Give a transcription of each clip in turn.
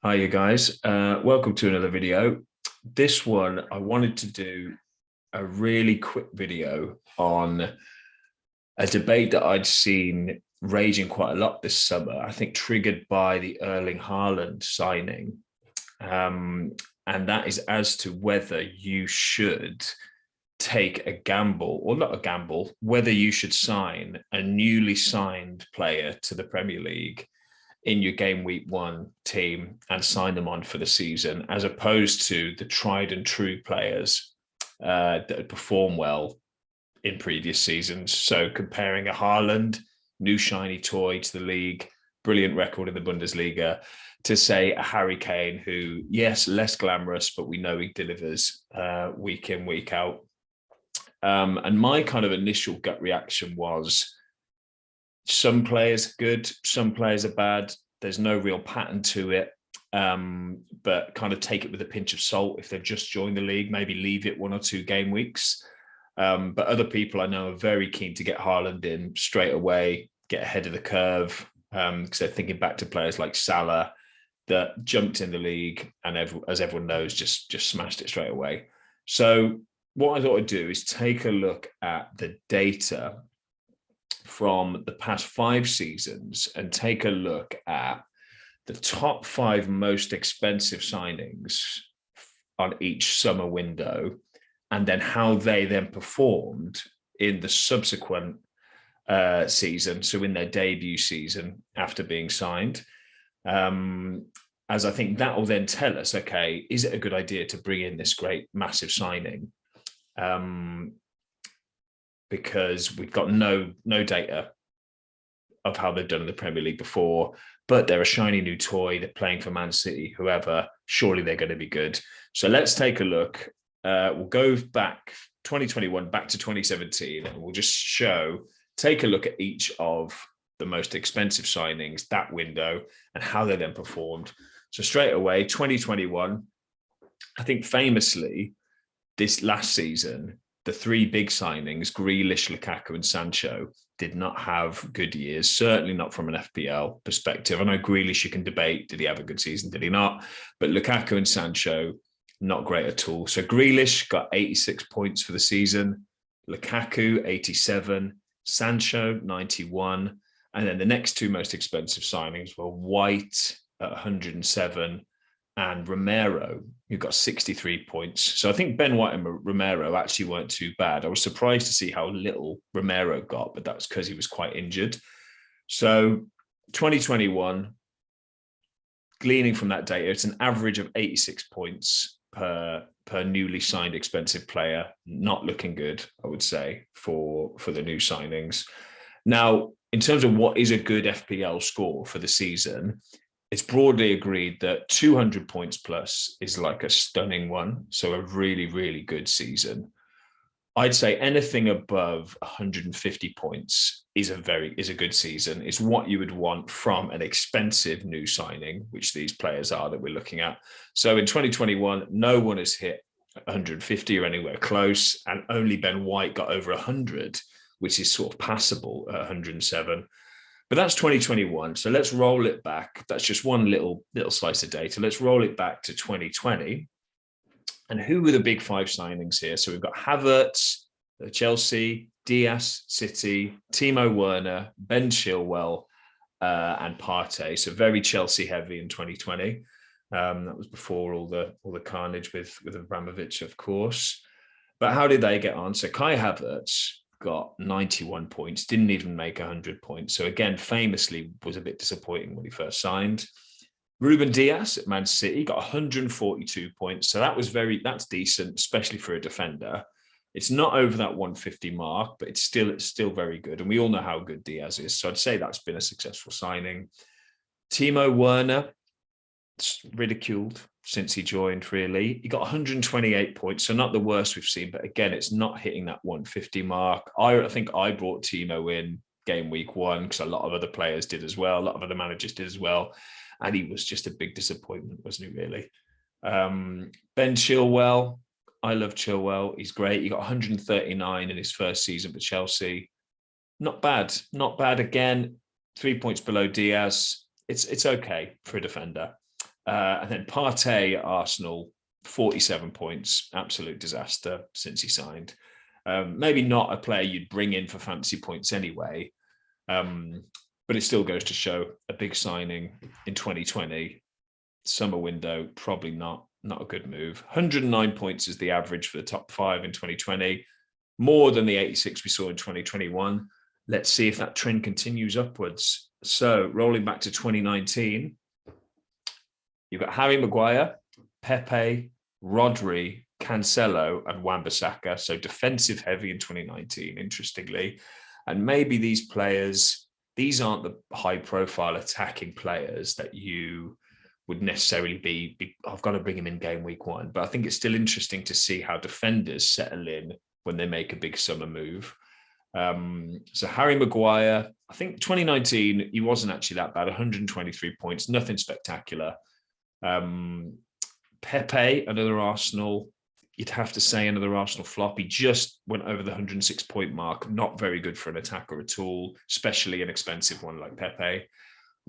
Hi, you guys. Welcome to another video. This one, I wanted to do a really quick video on a debate that I'd seen raging quite a lot this summer, I think triggered by the Erling Haaland signing. And that is as to whether you should take a gamble, or not a gamble, whether you should sign a newly signed player to the Premier League in your game week one team and sign them on for the season, as opposed to the tried and true players that had performed well in previous seasons. So comparing a Haaland, new shiny toy to the league, brilliant record in the Bundesliga, to say a Harry Kane, who, yes, less glamorous, but we know he delivers week in, week out. And my kind of initial gut reaction was, some players are good, some players are bad. There's no real pattern to it, but kind of take it with a pinch of salt. If they've just joined the league, maybe leave it 1 or 2 game weeks. But other people I know are very keen to get Haaland in straight away, get ahead of the curve, because they're thinking back to players like Salah that jumped in the league and, as everyone knows, just smashed it straight away. So what I thought I'd do is take a look at the data from the past 5 seasons and take a look at the top 5 most expensive signings on each summer window, and then how they then performed in the subsequent season, so in their debut season after being signed. As I think that will then tell us, okay, is it a good idea to bring in this great massive signing? Because we've got no data of how they've done in the Premier League before, but they're a shiny new toy. They're playing for Man City, whoever. Surely they're going to be good. So let's take a look. We'll go back 2021, back to 2017, and we'll just take a look at each of the most expensive signings that window and how they then performed. So straight away, 2021, I think famously, this last season, the 3 big signings, Grealish, Lukaku, and Sancho, did not have good years, certainly not from an FPL perspective. I know Grealish, you can debate, did he have a good season, did he not? But Lukaku and Sancho, not great at all. So Grealish got 86 points for the season, Lukaku, 87, Sancho, 91. And then the next 2 most expensive signings were White at 107 and Romero, who got 63 points. So I think Ben White and Romero actually weren't too bad. I was surprised to see how little Romero got, but that's because he was quite injured. So 2021, gleaning from that data, it's an average of 86 points per newly signed expensive player. Not looking good, I would say, for the new signings. Now, in terms of what is a good FPL score for the season, it's broadly agreed that 200 points plus is like a stunning one. So a really, really good season. I'd say anything above 150 points is a good season. It's what you would want from an expensive new signing, which these players are that we're looking at. So in 2021, no one has hit 150 or anywhere close, and only Ben White got over 100, which is sort of passable at 107. But that's 2021. So let's roll it back. That's just one little slice of data. Let's roll it back to 2020. And who were the big 5 signings here? So we've got Havertz, Chelsea, Diaz, City, Timo Werner, Ben Chilwell, and Partey. So very Chelsea heavy in 2020. That was before all the carnage with Abramovich, of course. But how did they get on? So Kai Havertz got 91 points, didn't even make 100 points. So again, famously was a bit disappointing when he first signed. Ruben Diaz at Man City got 142 points. So that's decent, especially for a defender. It's not over that 150 mark, but it's still very good. And we all know how good Diaz is. So I'd say that's been a successful signing. Timo Werner, it's ridiculed since he joined, really. He got 128 points, so not the worst we've seen, but again, it's not hitting that 150 mark. I think I brought Timo in game week 1 because a lot of other players did as well. A lot of other managers did as well. And he was just a big disappointment, wasn't he, really? Ben Chilwell, I love Chilwell. He's great. He got 139 in his first season for Chelsea. Not bad. Not bad again. 3 points below Diaz. It's okay for a defender. And then Partey at Arsenal, 47 points, absolute disaster since he signed. Maybe not a player you'd bring in for fantasy points anyway, but it still goes to show a big signing in 2020, summer window, probably not a good move. 109 points is the average for the top 5 in 2020, more than the 86 we saw in 2021. Let's see if that trend continues upwards. So rolling back to 2019, you've got Harry Maguire, Pepe, Rodri, Cancelo, and Wan-Bissaka. So defensive heavy in 2019, interestingly. And maybe these players, these aren't the high profile attacking players that you would necessarily be I've got to bring him in game week 1. But I think it's still interesting to see how defenders settle in when they make a big summer move. So Harry Maguire, I think 2019, he wasn't actually that bad, 123 points, nothing spectacular. Pepe, another Arsenal, you'd have to say another Arsenal flop. He just went over the 106 point mark, not very good for an attacker at all, especially an expensive one like Pepe.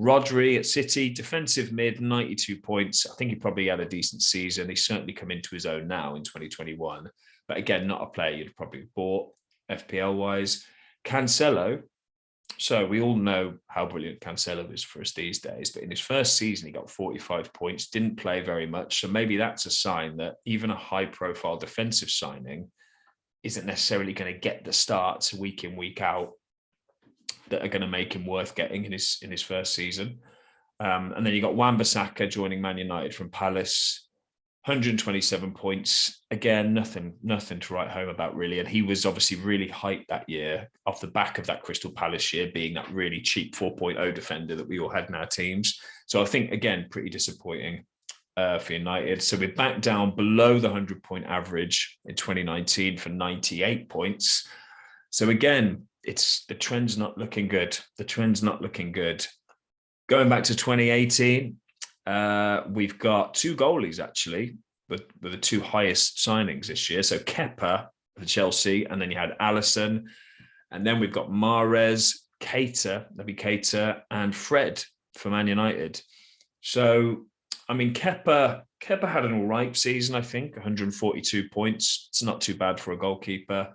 Rodri at City, defensive mid, 92 points. I think he probably had a decent season. He's certainly come into his own now in 2021. But again, not a player you'd probably bought FPL-wise. Cancelo, so we all know how brilliant Cancelo is for us these days, but in his first season, he got 45 points, didn't play very much. So maybe that's a sign that even a high-profile defensive signing isn't necessarily going to get the starts week in, week out that are going to make him worth getting in his first season. And then you got Wan-Bissaka joining Man United from Palace, 127 points. Again, nothing to write home about really. And he was obviously really hyped that year off the back of that Crystal Palace year, being that really cheap 4.0 defender that we all had in our teams. So I think, again, pretty disappointing for United. So we're back down below the 100-point average in 2019 for 98 points. So again, the trend's not looking good. The trend's not looking good. Going back to 2018, we've got 2 goalies actually, with the 2 highest signings this year. So Kepa for Chelsea, and then you had Alisson, and then we've got Mahrez, Keita, and Fred for Man United. So, I mean, Kepa had an all right season, I think, 142 points. It's not too bad for a goalkeeper.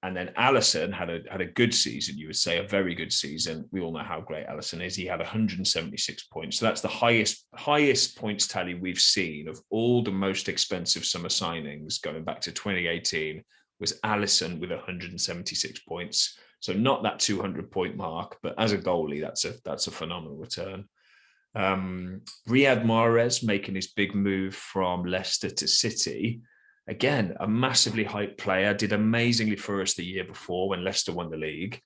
And then Alisson had a good season, you would say, a very good season. We all know how great Alisson is. He had 176 points. So that's the highest points tally we've seen of all the most expensive summer signings going back to 2018 was Alisson with 176 points. So not that 200-point mark, but as a goalie, that's a phenomenal return. Riyad Mahrez making his big move from Leicester to City. Again, a massively hyped player, did amazingly for us the year before when Leicester won the league,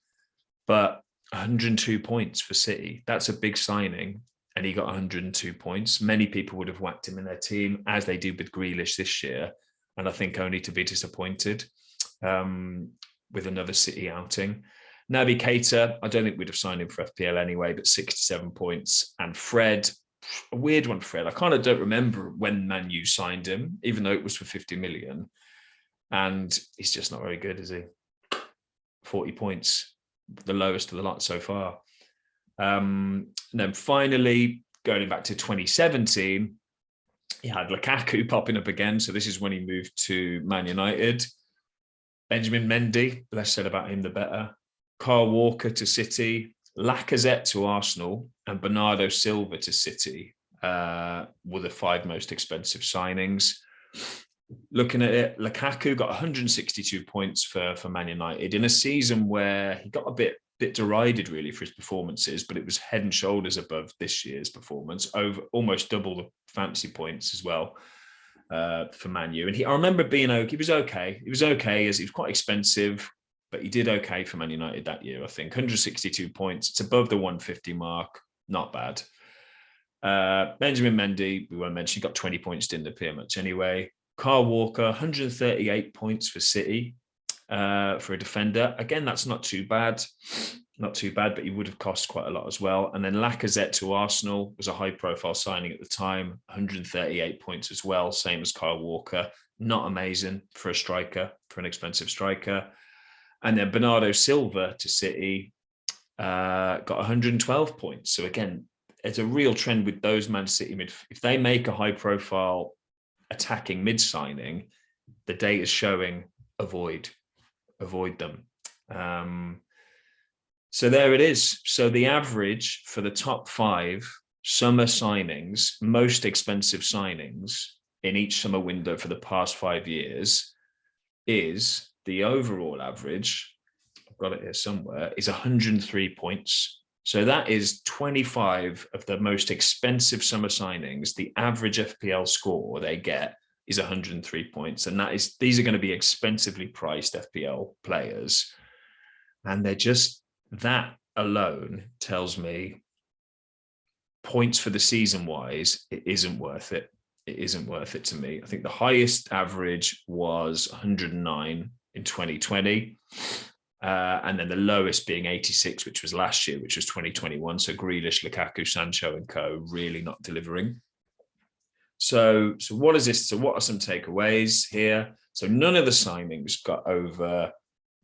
but 102 points for City. That's a big signing, and he got 102 points. Many people would have whacked him in their team, as they did with Grealish this year, and I think only to be disappointed with another City outing. Naby Keita, I don't think we'd have signed him for FPL anyway, but 67 points. And Fred, a weird one, Fred. I kind of don't remember when Man U signed him, even though it was for 50 million. And he's just not very good, is he? 40 points, the lowest of the lot so far. And then finally, going back to 2017, he had Lukaku popping up again. So this is when he moved to Man United. Benjamin Mendy, less said about him, the better. Kyle Walker to City. Lacazette to Arsenal and Bernardo Silva to City were the 5 most expensive signings. Looking at it, Lukaku got 162 points for Man United in a season where he got a bit derided really for his performances, but it was head and shoulders above this year's performance, over almost double the fantasy points as well for Man U. And I remember being okay. He was okay. He was okay as he was quite expensive, but he did okay for Man United that year, I think. 162 points. It's above the 150 mark. Not bad. Benjamin Mendy, we won't mention, he got 20 points, didn't appear much anyway. Kyle Walker, 138 points for City for a defender. Again, that's not too bad. Not too bad, but he would have cost quite a lot as well. And then Lacazette to Arsenal was a high-profile signing at the time. 138 points as well, same as Kyle Walker. Not amazing for a striker, for an expensive striker. And then Bernardo Silva to City got 112 points. So again, it's a real trend with those Man City mid. If they make a high-profile attacking mid signing, the data is showing avoid them. So there it is. So the average for the top 5 summer signings, most expensive signings in each summer window for the past 5 years, is the overall average, I've got it here somewhere, is 103 points. So that is 25 of the most expensive summer signings. The average FPL score they get is 103 points. And these are going to be expensively priced FPL players. And they're just, that alone tells me points for the season wise, it isn't worth it. It isn't worth it to me. I think the highest average was 109 in 2020. And then the lowest being 86, which was last year, which was 2021. So Grealish, Lukaku, Sancho and co really not delivering. So what is this? So what are some takeaways here? So none of the signings got over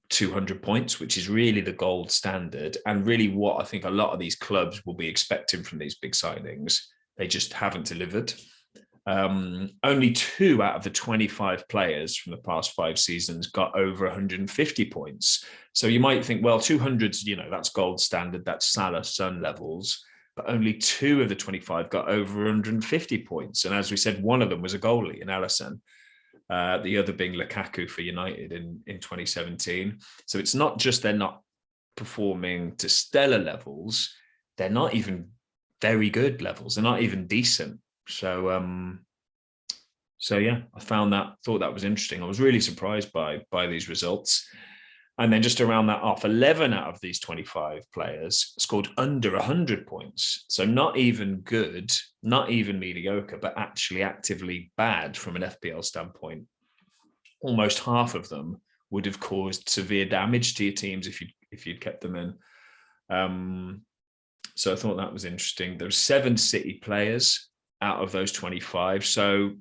200 points, which is really the gold standard, and really what I think a lot of these clubs will be expecting from these big signings. They just haven't delivered. Only 2 out of the 25 players from the past 5 seasons got over 150 points. So you might think, well, 200's, that's gold standard, that's Salah, Son levels, but only 2 of the 25 got over 150 points. And as we said, one of them was a goalie in Alisson. The other being Lukaku for United in 2017. So it's not just they're not performing to stellar levels, they're not even very good levels. They're not even decent. So yeah, I thought that was interesting. I was really surprised by these results. And then just to round that off, 11 out of these 25 players scored under 100 points. So not even good, not even mediocre, but actually actively bad from an FPL standpoint. Almost half of them would have caused severe damage to your teams if you'd kept them in. So I thought that was interesting. There were 7 City players out of those 25. So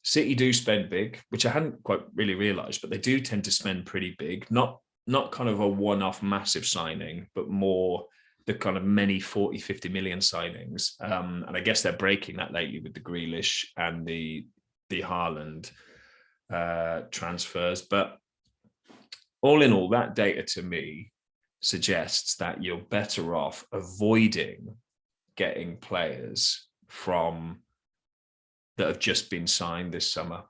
City do spend big, which I hadn't quite really realised, but they do tend to spend pretty big. Not kind of a one-off massive signing, but more the kind of many 40, 50 million signings. And I guess they're breaking that lately with the Grealish and the Haaland transfers. But all in all, that data to me suggests that you're better off avoiding getting players that have just been signed this summer.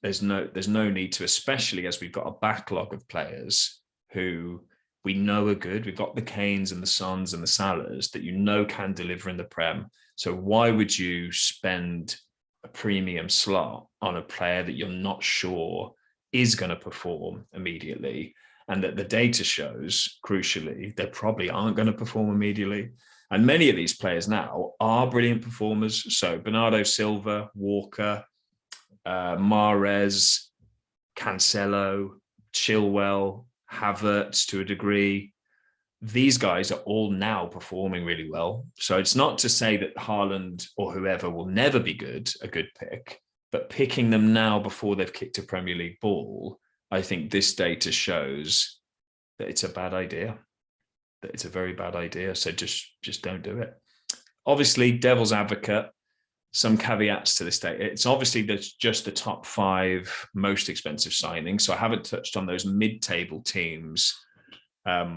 There's no need to, especially as we've got a backlog of players who we know are good. We've got the Kanes and the Sons and the Salahs that can deliver in the Prem. So why would you spend a premium slot on a player that you're not sure is going to perform immediately, and that the data shows, crucially, they probably aren't going to perform immediately? And many of these players now are brilliant performers. So Bernardo Silva, Walker, Mahrez, Cancelo, Chilwell, Havertz to a degree. These guys are all now performing really well. So it's not to say that Haaland or whoever will never be a good pick, but picking them now before they've kicked a Premier League ball, I think this data shows that it's a bad idea. That it's a very bad idea. So just don't do it. Obviously, devil's advocate, some caveats to this data. It's obviously just the top 5 most expensive signings. So I haven't touched on those mid-table teams that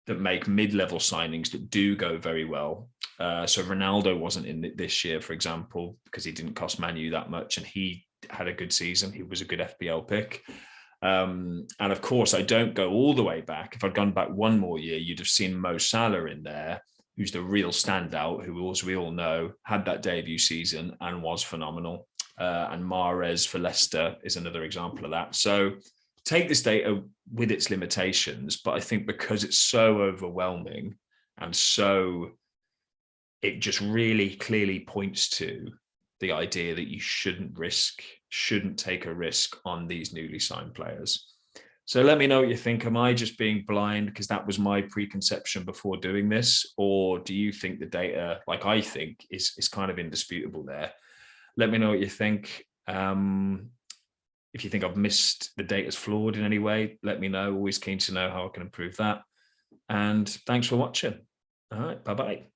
make mid-level signings that do go very well. So Ronaldo wasn't in it this year, for example, because he didn't cost Man U that much and he had a good season. He was a good FPL pick. And of course, I don't go all the way back. If I'd gone back one more year, you'd have seen Mo Salah in there, who's the real standout, who, as we all know, had that debut season and was phenomenal. And Mahrez for Leicester is another example of that. So take this data with its limitations, but I think because it's so overwhelming and it just really clearly points to the idea that you shouldn't take a risk on these newly signed players. So let me know what you think. Am I just being blind because that was my preconception before doing this? Or do you think the data, like I think, is kind of indisputable there? Let me know what you think. If you think I've missed the data's flawed in any way, let me know. Always keen to know how I can improve that. And thanks for watching. All right, bye-bye.